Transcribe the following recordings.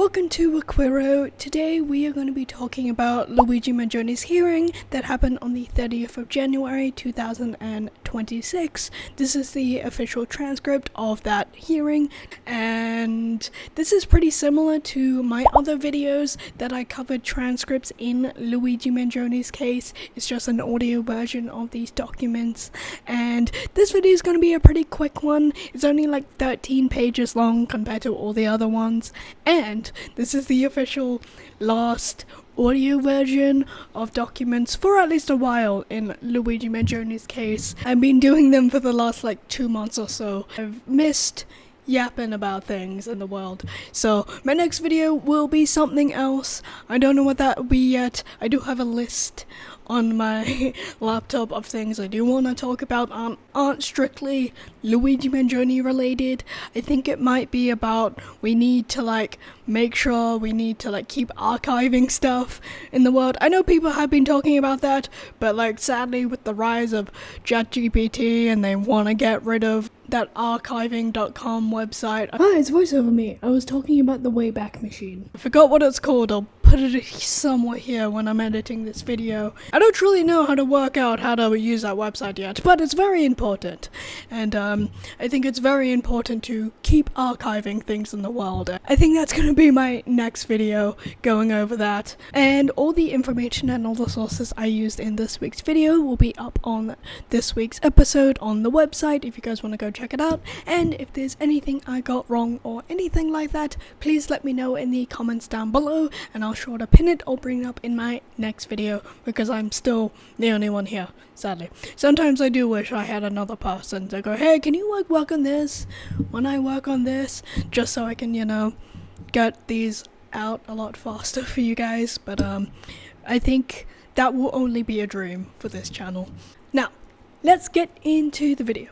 Welcome to Requiro. Today we are going to be talking about Luigi Mangione's hearing that happened on the 30th of January 2026. This is the official transcript of that hearing, and this is pretty similar to my other videos that I covered transcripts in Luigi Mangione's case. It's just an audio version of these documents, and this video is going to be a pretty quick one. It's only like 13 pages long compared to all the other ones, and this is the official last audio version of documents for at least a while in Luigi Mangione's case. I've been doing them for the last 2 months or so. I've missed yapping about things in the world, so my next video will be something else. I don't know what that will be yet. I do have a list on my laptop of things I do want to talk about aren't strictly Luigi Mangione related. I think it might be about we need to make sure we need to keep archiving stuff in the world. I know people have been talking about that, but sadly with the rise of ChatGPT and they want to get rid of that archiving.com website. Ah, it's voice over me. I was talking about the Wayback Machine. I forgot what it's called. I'll put it somewhere here when I'm editing this video. I don't truly know how to work out how to use that website yet, but it's very important. And I think it's very important to keep archiving things in the world. I think that's going to be my next video, going over that. And all the information and all the sources I used in this week's video will be up on this week's episode on the website if you guys want to go check it out. And if there's anything I got wrong or anything like that, please let me know in the comments down below, and I'll sure to pin it or bring it up in my next video, because I'm still the only one here, sadly. Sometimes I do wish I had another person to go, hey, can you work on this when I work on this, just so I can, get these out a lot faster for you guys. But I think that will only be a dream for this channel. Now, let's get into the video.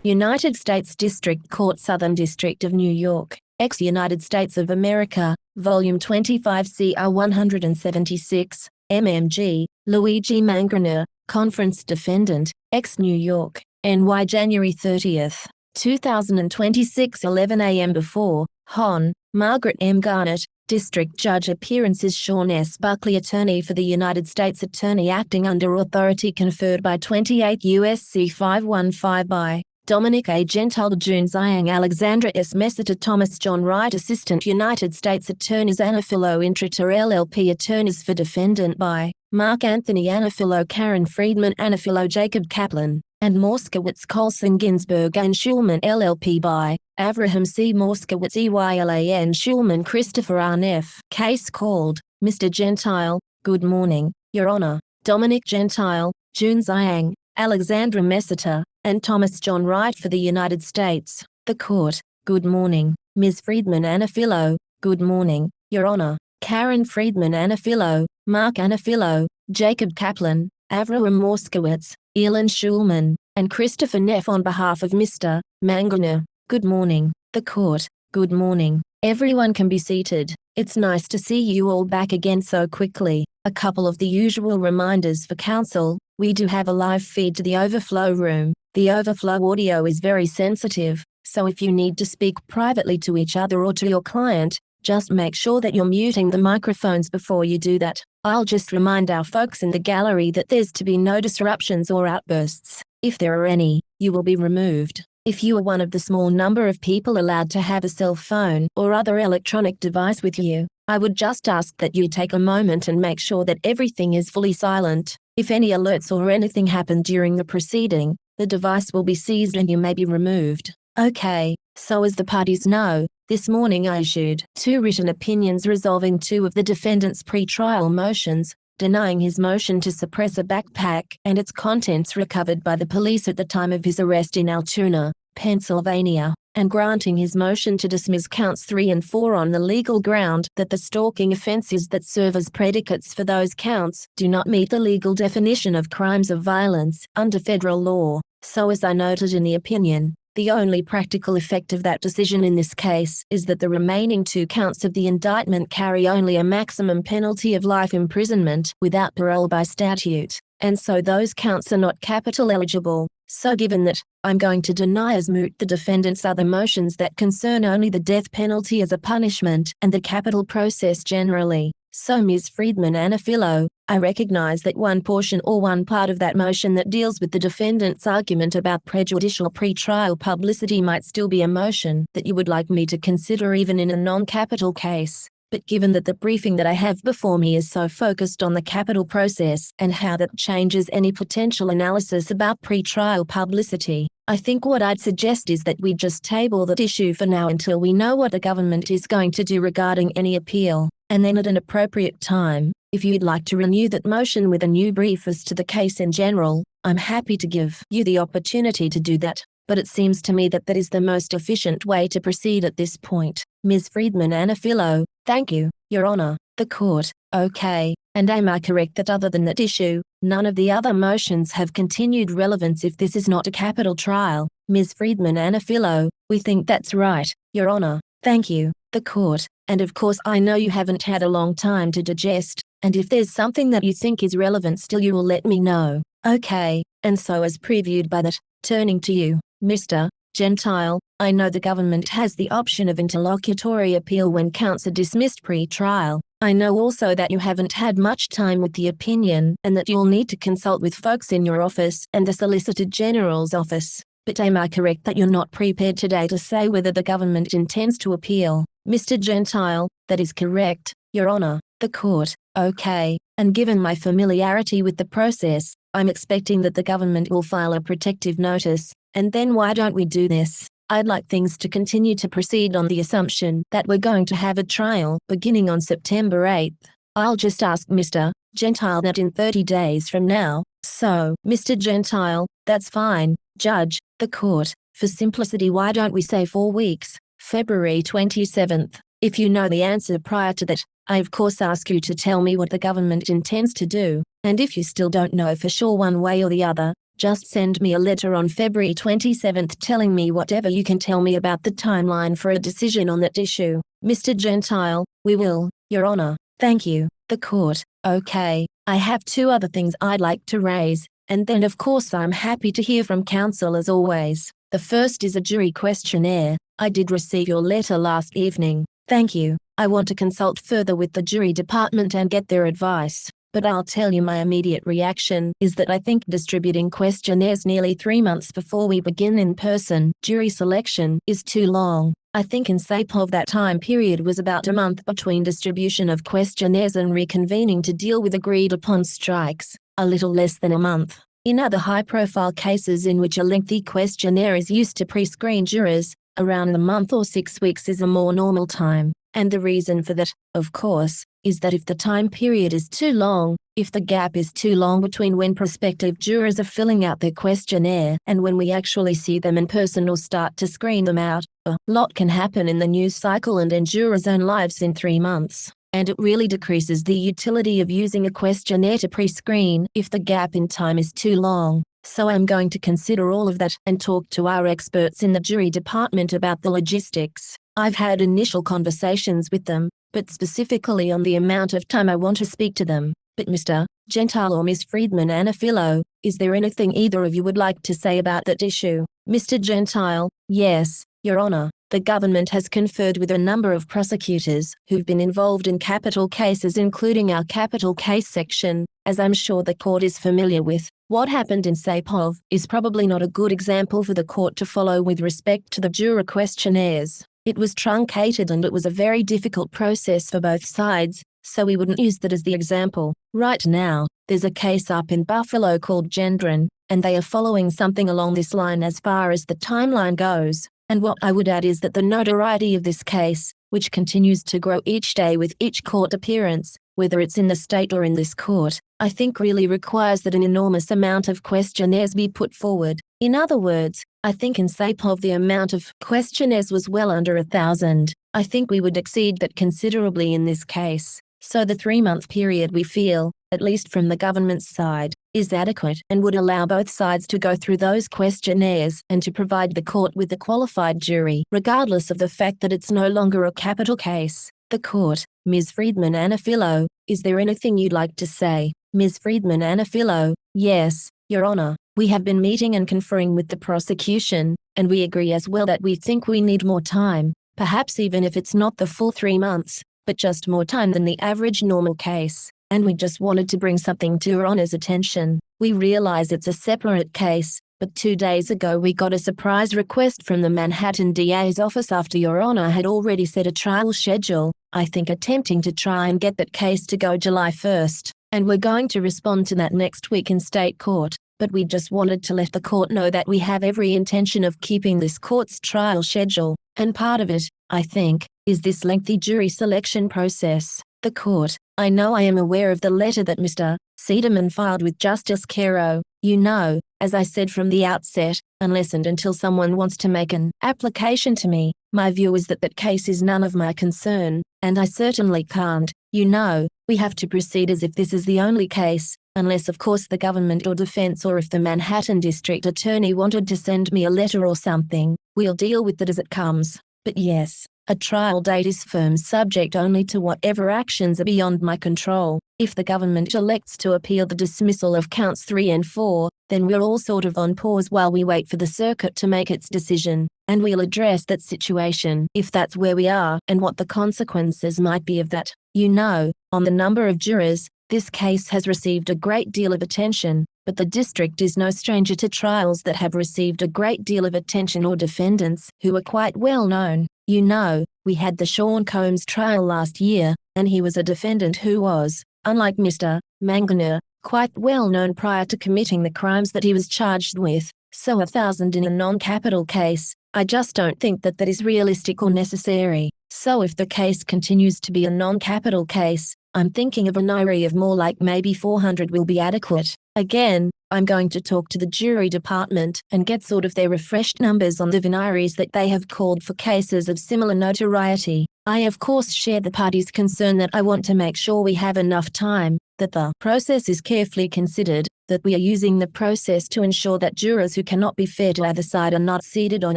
United States District Court, Southern District of New York, ex-United States of America, Volume 25 CR 176, MMG, Luigi Mangione, Conference Defendant, ex-New York, NY January 30th, 2026 11 a.m. Before, Hon. Margaret M. Garnett, District Judge. Appearances: Sean S. Buckley, Attorney for the United States Attorney acting under authority conferred by 28 U.S.C. 515 by Dominic A. Gentile, June Zhang, Alexandra S. Messiter, Thomas John Wright, Assistant United States Attorneys, Anafilo Intrator LLP, Attorneys for Defendant by Mark Anthony Anafilo, Karen Friedman Anafilo, Jacob Kaplan, and Moskowitz, Colson, Ginsberg and Schulman LLP by Avraham C. Moskowitz, EYLAN Schulman, Christopher Arneff. Case called, Mr. Gentile, good morning, Your Honor. Dominic Gentile, June Zhang, Alexandra Messiter, and Thomas John Wright for the United States. The Court, good morning. Ms. Friedman Anafilo, good morning, Your Honor. Karen Friedman Anafilo, Mark Anafilo, Jacob Kaplan, Avraham Moskowitz, Elin Schulman, and Christopher Neff on behalf of Mr. Mangione. Good morning. The Court, good morning. Everyone can be seated. It's nice to see you all back again so quickly. A couple of the usual reminders for counsel. We do have a live feed to the overflow room. The overflow audio is very sensitive, so if you need to speak privately to each other or to your client, just make sure that you're muting the microphones before you do that. I'll just remind our folks in the gallery that there's to be no disruptions or outbursts. If there are any, you will be removed. If you are one of the small number of people allowed to have a cell phone or other electronic device with you, I would just ask that you take a moment and make sure that everything is fully silent. If any alerts or anything happen during the proceeding, the device will be seized and you may be removed. Okay, so as the parties know, this morning I issued 2 written opinions resolving 2 of the defendant's pre-trial motions, denying his motion to suppress a backpack and its contents recovered by the police at the time of his arrest in Altoona, Pennsylvania, and granting his motion to dismiss counts 3 and 4 on the legal ground that the stalking offenses that serve as predicates for those counts do not meet the legal definition of crimes of violence under federal law. So as I noted in the opinion, the only practical effect of that decision in this case is that the remaining 2 counts of the indictment carry only a maximum penalty of life imprisonment without parole by statute, and so those counts are not capital eligible. So given that, I'm going to deny as moot the defendant's other motions that concern only the death penalty as a punishment and the capital process generally. So Ms. Friedman Anafilo, I recognize that one portion or one part of that motion that deals with the defendant's argument about prejudicial pre-trial publicity might still be a motion that you would like me to consider even in a non-capital case. But given that the briefing that I have before me is so focused on the capital process and how that changes any potential analysis about pre-trial publicity, I think what I'd suggest is that we just table that issue for now until we know what the government is going to do regarding any appeal, and then at an appropriate time, if you'd like to renew that motion with a new brief as to the case in general, I'm happy to give you the opportunity to do that. But it seems to me that that is the most efficient way to proceed at this point. Ms. Friedman Anafilo, thank you, Your Honor. The court, okay, and am I correct that other than that issue, none of the other motions have continued relevance if this is not a capital trial? Ms. Friedman Anafilo, we think that's right, Your Honor. Thank you, the court, and of course I know you haven't had a long time to digest, and if there's something that you think is relevant still you will let me know. Okay, and so as previewed by that, turning to you, Mr. Gentile, I know the government has the option of interlocutory appeal when counts are dismissed pre-trial. I know also that you haven't had much time with the opinion and that you'll need to consult with folks in your office and the Solicitor General's office. But am I correct that you're not prepared today to say whether the government intends to appeal? Mr. Gentile, that is correct, Your Honor. The court, okay, and given my familiarity with the process, I'm expecting that the government will file a protective notice, and then why don't we do this? I'd like things to continue to proceed on the assumption that we're going to have a trial beginning on September 8th. I'll just ask Mr. Gentile that in 30 days from now. So, Mr. Gentile, that's fine, Judge, the court, for simplicity why don't we say 4 weeks, February 27th. If you know the answer prior to that, I of course ask you to tell me what the government intends to do, and if you still don't know for sure one way or the other, just send me a letter on February 27th telling me whatever you can tell me about the timeline for a decision on that issue. Mr. Gentile, we will, Your Honor. Thank you, the court. Okay, I have 2 other things I'd like to raise, and then of course I'm happy to hear from counsel as always. The first is a jury questionnaire. I did receive your letter last evening. Thank you. I want to consult further with the jury department and get their advice. But I'll tell you my immediate reaction is that I think distributing questionnaires nearly 3 months before we begin in-person jury selection is too long. I think in Sapov that time period was about a month between distribution of questionnaires and reconvening to deal with agreed-upon strikes, a little less than a month. In other high-profile cases in which a lengthy questionnaire is used to pre-screen jurors, around a month or 6 weeks is a more normal time. And the reason for that, of course, is that if the time period is too long, if the gap is too long between when prospective jurors are filling out their questionnaire and when we actually see them in person or start to screen them out, a lot can happen in the news cycle and in jurors' own lives in 3 months. And it really decreases the utility of using a questionnaire to pre-screen if the gap in time is too long. So I'm going to consider all of that and talk to our experts in the jury department about the logistics. I've had initial conversations with them, but specifically on the amount of time I want to speak to them. But Mr. Gentile or Ms. Friedman Anafilo, is there anything either of you would like to say about that issue? Mr. Gentile, yes, Your Honor. The government has conferred with a number of prosecutors who've been involved in capital cases including our capital case section. As I'm sure the court is familiar with, what happened in Sapov is probably not a good example for the court to follow with respect to the juror questionnaires. It was truncated and it was a very difficult process for both sides, so we wouldn't use that as the example. Right now, there's a case up in Buffalo called Gendron, and they are following something along this line as far as the timeline goes. And what I would add is that the notoriety of this case, which continues to grow each day with each court appearance, whether it's in the state or in this court, I think really requires that an enormous amount of questionnaires be put forward. In other words, I think in Sapov the amount of questionnaires was well under 1,000. I think we would exceed that considerably in this case. So the 3-month period we feel, at least from the government's side, is adequate and would allow both sides to go through those questionnaires and to provide the court with a qualified jury, regardless of the fact that it's no longer a capital case. The court, Ms. Friedman Anafilo, is there anything you'd like to say? Ms. Friedman Anafilo. Yes, Your Honor. We have been meeting and conferring with the prosecution, and we agree as well that we think we need more time, perhaps even if it's not the full 3 months, but just more time than the average normal case. And we just wanted to bring something to Your Honor's attention. We realize it's a separate case, but 2 days ago we got a surprise request from the Manhattan DA's office after Your Honor had already set a trial schedule, I think attempting to try and get that case to go July 1st, and we're going to respond to that next week in state court. But we just wanted to let the court know that we have every intention of keeping this court's trial schedule, and part of it, I think, is this lengthy jury selection process. The court, I know I am aware of the letter that Mr. Sederman filed with Justice Caro. You know, as I said from the outset, unless and until someone wants to make an application to me, my view is that that case is none of my concern, and I certainly can't. You know, we have to proceed as if this is the only case, unless of course the government or defense or if the Manhattan District Attorney wanted to send me a letter or something. We'll deal with it as it comes. But yes, a trial date is firm subject only to whatever actions are beyond my control. If the government elects to appeal the dismissal of counts 3 and 4, then we're all sort of on pause while we wait for the circuit to make its decision, and we'll address that situation if that's where we are and what the consequences might be of that. You know, on the number of jurors, this case has received a great deal of attention, but the district is no stranger to trials that have received a great deal of attention or defendants who are quite well known. You know, we had the Sean Combs trial last year, and he was a defendant who was, unlike Mr. Mangione, quite well known prior to committing the crimes that he was charged with. So 1,000 in a non-capital case, I just don't think that that is realistic or necessary. So if the case continues to be a non-capital case, I'm thinking of a NIRI of more like maybe 400 will be adequate. Again, I'm going to talk to the jury department and get sort of their refreshed numbers on the veniries that they have called for cases of similar notoriety. I of course share the party's concern that I want to make sure we have enough time, that the process is carefully considered, that we are using the process to ensure that jurors who cannot be fair to either side are not seated on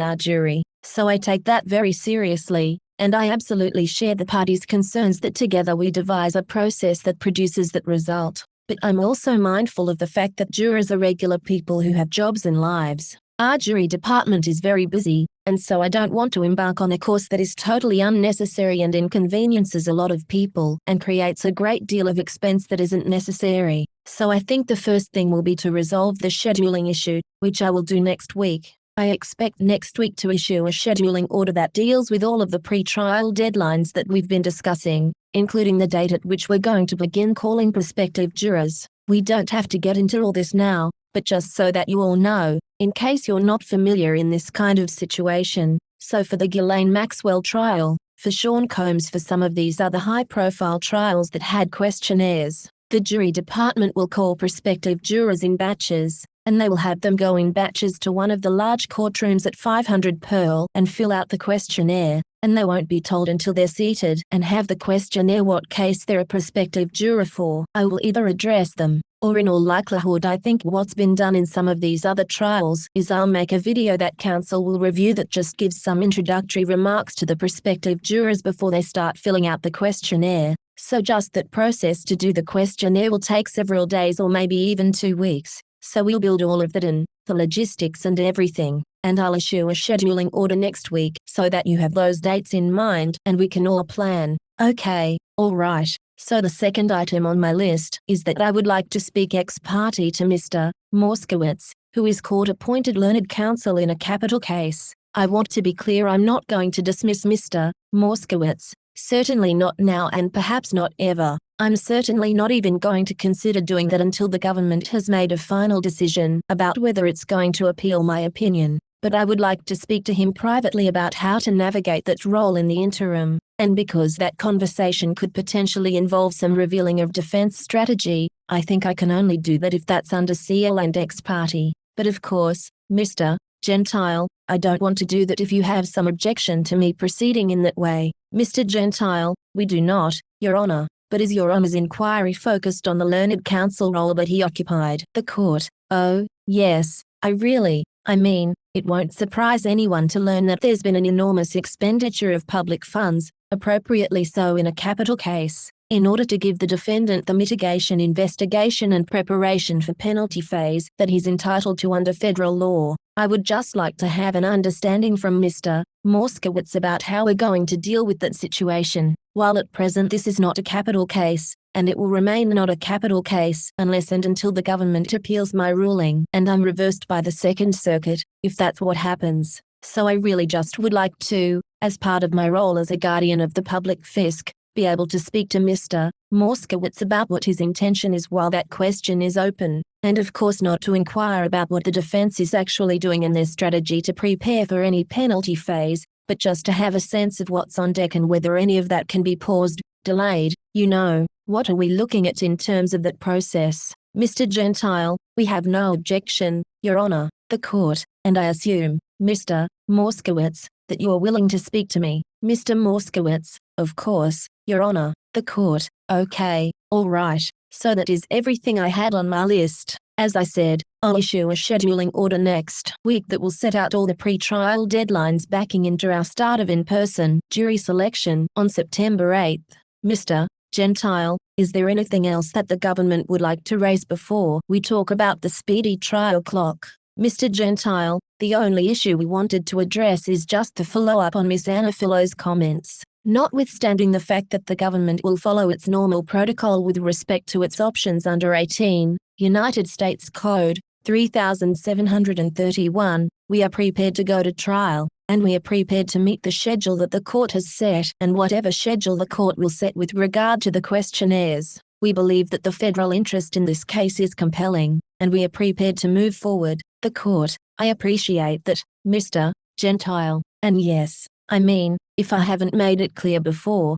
our jury. So I take that very seriously, and I absolutely share the party's concerns that together we devise a process that produces that result. But I'm also mindful of the fact that jurors are regular people who have jobs and lives. Our jury department is very busy, and so I don't want to embark on a course that is totally unnecessary and inconveniences a lot of people and creates a great deal of expense that isn't necessary. So I think the first thing will be to resolve the scheduling issue, which I will do next week. I expect next week to issue a scheduling order that deals with all of the pre-trial deadlines that we've been discussing, including the date at which we're going to begin calling prospective jurors. We don't have to get into all this now, but just so that you all know, in case you're not familiar in this kind of situation. So for the Ghislaine Maxwell trial, for Sean Combs, for some of these other high-profile trials that had questionnaires, the jury department will call prospective jurors in batches, and they will have them go in batches to one of the large courtrooms at 500 Pearl and fill out the questionnaire, and they won't be told until they're seated and have the questionnaire what case they're a prospective juror for. I will either address them, or in all likelihood I think what's been done in some of these other trials is I'll make a video that counsel will review that just gives some introductory remarks to the prospective jurors before they start filling out the questionnaire. So just that process to do the questionnaire will take several days or maybe even 2 weeks. So we'll build all of that in, the logistics and everything, and I'll issue a scheduling order next week so that you have those dates in mind and we can all plan. Okay, alright. So the second item on my list is that I would like to speak ex parte to Mr. Moskowitz, who is court-appointed learned counsel in a capital case. I want to be clear, I'm not going to dismiss Mr. Moskowitz, certainly not now and perhaps not ever. I'm certainly not even going to consider doing that until the government has made a final decision about whether it's going to appeal my opinion. But I would like to speak to him privately about how to navigate that role in the interim, and because that conversation could potentially involve some revealing of defense strategy, I think I can only do that if that's under seal and ex parte. But of course, Mr. Gentile, I don't want to do that if you have some objection to me proceeding in that way. Mr. Gentile, we do not, Your Honor. But is Your Honor's inquiry focused on the learned counsel role that he occupied? The court. Oh, yes, I mean, it won't surprise anyone to learn that there's been an enormous expenditure of public funds, appropriately so in a capital case, in order to give the defendant the mitigation, investigation and preparation for penalty phase that he's entitled to under federal law. I would just like to have an understanding from Mr. Moskowitz about how we're going to deal with that situation. While at present this is not a capital case, and it will remain not a capital case unless and until the government appeals my ruling and I'm reversed by the Second Circuit, if that's what happens. So I really just would like to, as part of my role as a guardian of the public fisc, be able to speak to Mr. Moskowitz about what his intention is while that question is open, and of course not to inquire about what the defense is actually doing in their strategy to prepare for any penalty phase, but just to have a sense of what's on deck and whether any of that can be paused, delayed, what are we looking at in terms of that process? Mr. Gentile, we have no objection, Your Honor, the court, and I assume, Mr. Moskowitz, that you are willing to speak to me. Mr. Moskowitz, of course, Your Honor, the court. Okay, all right, so that is everything I had on my list. As I said, I'll issue a scheduling order next week that will set out all the pre-trial deadlines backing into our start of in-person jury selection on September 8th. Mr. Gentile, is there anything else that the government would like to raise before we talk about the speedy trial clock? Mr. Gentile, the only issue we wanted to address is just the follow-up on Ms. Anafilo's comments. Notwithstanding the fact that the government will follow its normal protocol with respect to its options under 18 United States Code 3731, we are prepared to go to trial, and we are prepared to meet the schedule that the court has set and whatever schedule the court will set with regard to the questionnaires. We believe that the federal interest in this case is compelling, and we are prepared to move forward. The court, I appreciate that, Mr. Gentile, and yes, I mean, if I haven't made it clear before,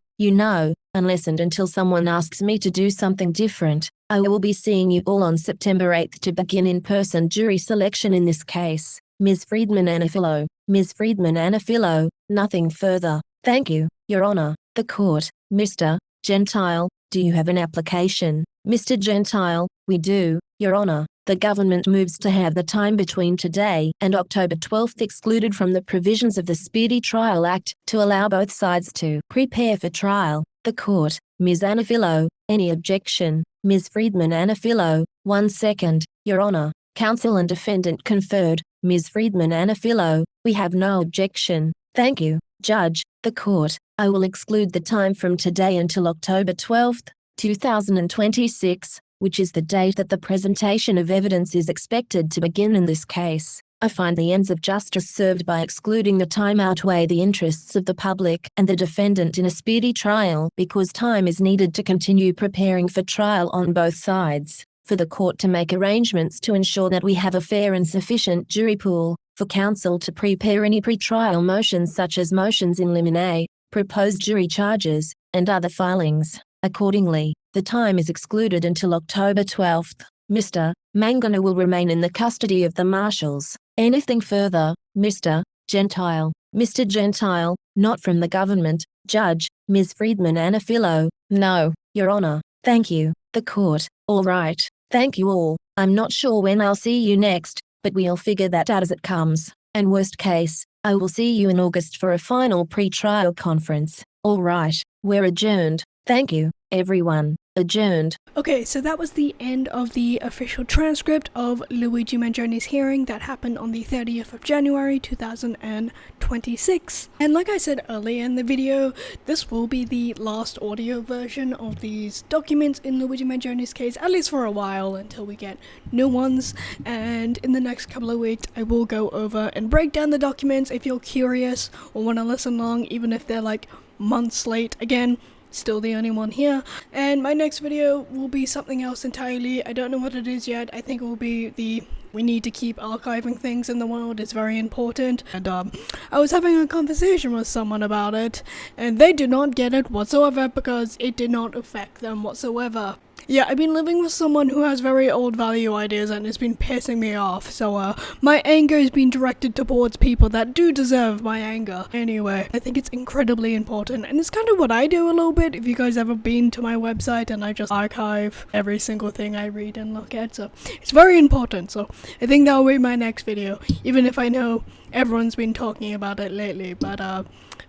unless and until someone asks me to do something different, I will be seeing you all on September 8th to begin in-person jury selection in this case. Ms. Friedman Anafilo, Ms. Friedman Anafilo, nothing further. Thank you, Your Honor. The court, Mr. Gentile, do you have an application? Mr. Gentile, we do, Your Honor. The government moves to have the time between today and October 12th excluded from the provisions of the Speedy Trial Act to allow both sides to prepare for trial. The court, Ms. Anafilo, any objection? Ms. Friedman Anafilo, 1 second, Your Honor. Counsel and defendant conferred. Ms. Friedman Anafilo, we have no objection. Thank you, Judge. The court, I will exclude the time from today until October 12th, 2026, which is the date that the presentation of evidence is expected to begin in this case. I find the ends of justice served by excluding the time outweigh the interests of the public and the defendant in a speedy trial because time is needed to continue preparing for trial on both sides, for the court to make arrangements to ensure that we have a fair and sufficient jury pool, for counsel to prepare any pre-trial motions such as motions in limine, proposed jury charges, and other filings. Accordingly, the time is excluded until October 12th. Mr. Mangione will remain in the custody of the marshals. Anything further, Mr. Gentile? Mr. Gentile, not from the government. Judge, Ms. Friedman Anafilo. No, Your Honor. Thank you. The court. All right. Thank you all. I'm not sure when I'll see you next, but we'll figure that out as it comes. And worst case, I will see you in August for a final pre-trial conference. All right. We're adjourned. Thank you, everyone. Adjourned. Okay, so that was the end of the official transcript of Luigi Mangione's hearing that happened on the 30th of January 2026. And like I said earlier in the video, this will be the last audio version of these documents in Luigi Mangione's case, at least for a while until we get new ones. And in the next couple of weeks, I will go over and break down the documents if you're curious or want to listen along, even if they're like months late. Again, still the only one here. And my next video will be something else entirely. I don't know what it is yet. I think it will be we need to keep archiving things in the world. It's very important. And I was having a conversation with someone about it, and they did not get it whatsoever because it did not affect them whatsoever. Yeah, I've been living with someone who has very old value ideas and it's been pissing me off, so my anger is being directed towards people that do deserve my anger. Anyway, I think it's incredibly important, and it's kind of what I do a little bit. If you guys ever been to my website, and I just archive every single thing I read and look at, so it's very important. So I think that'll be my next video, even if I know everyone's been talking about it lately, but I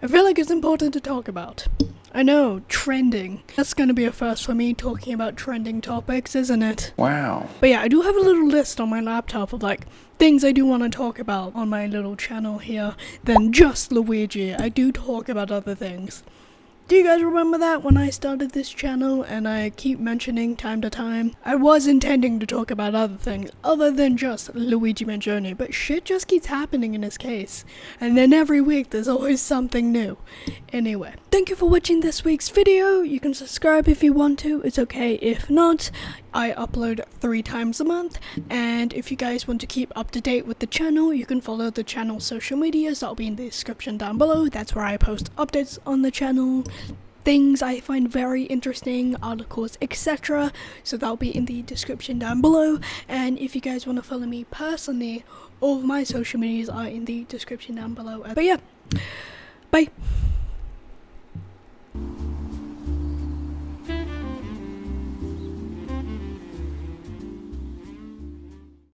feel like it's important to talk about. I know, trending. That's gonna be a first for me, talking about trending topics, isn't it? Wow. But yeah, I do have a little list on my laptop of like things I do want to talk about on my little channel here than just Luigi. I do talk about other things. Do you guys remember that when I started this channel and I keep mentioning time to time? I was intending to talk about other things other than just Luigi Mangione, but shit just keeps happening in his case. And then every week there's always something new. Anyway, thank you for watching this week's video. You can subscribe if you want to, it's okay if not. I upload 3 times a month, and if you guys want to keep up to date with the channel, you can follow the channel's social medias. That'll be in the description down below. That's where I post updates on the channel, things I find very interesting, articles, etc. So that'll be in the description down below. And if you guys want to follow me personally, all of my social medias are in the description down below. But yeah, bye.